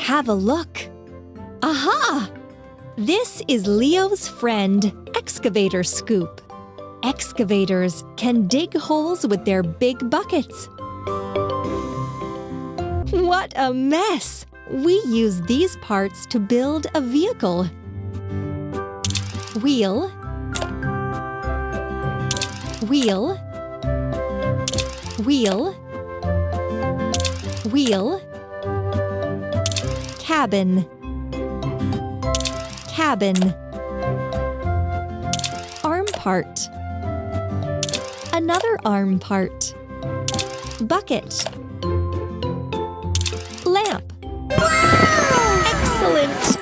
have a look. Aha! This is Leo's friend, Excavator Scoop. Excavators can dig holes with their big buckets. What a mess! We use these parts to build a vehicle. Wheel, wheel, wheel, wheel, cabin, cabin, arm part, another arm part, bucket, lamp. Wow! Excellent!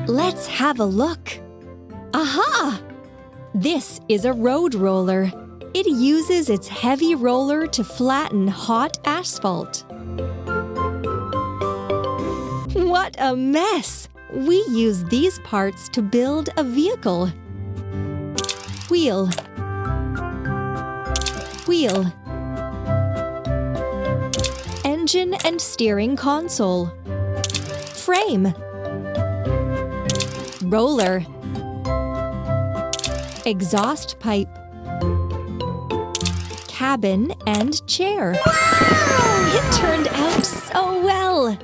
Let's have a look. Aha! This is a road roller. It uses its heavy roller to flatten hot asphalt. What a mess! We use these parts to build a vehicle. Wheel, wheel, engine and steering console, frame, roller, exhaust pipe, cabin and chair. Wow! It turned out so well!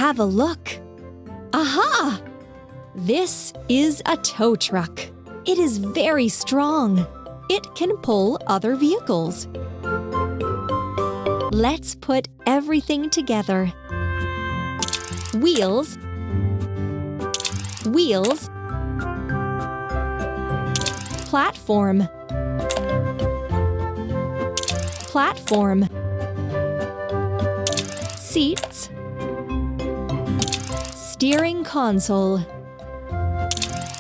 Have a look. Aha! This is a tow truck. It is very strong. It can pull other vehicles. Let's put everything together. Wheels, wheels, platform, platform, seats, steering console,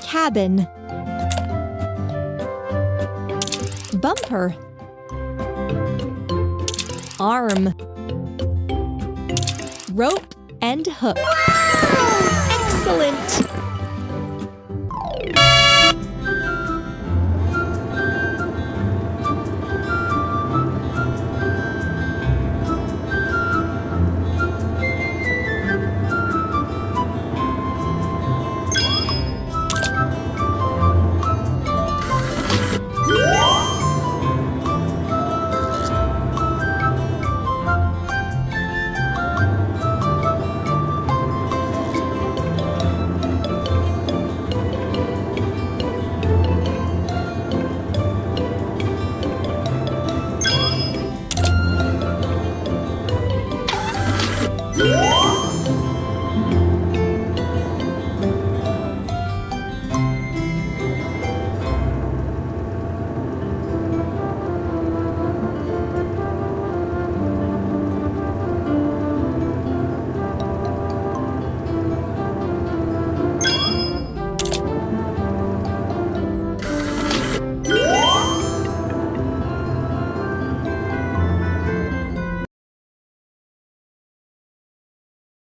cabin, bumper, arm, rope and hook. Excellent!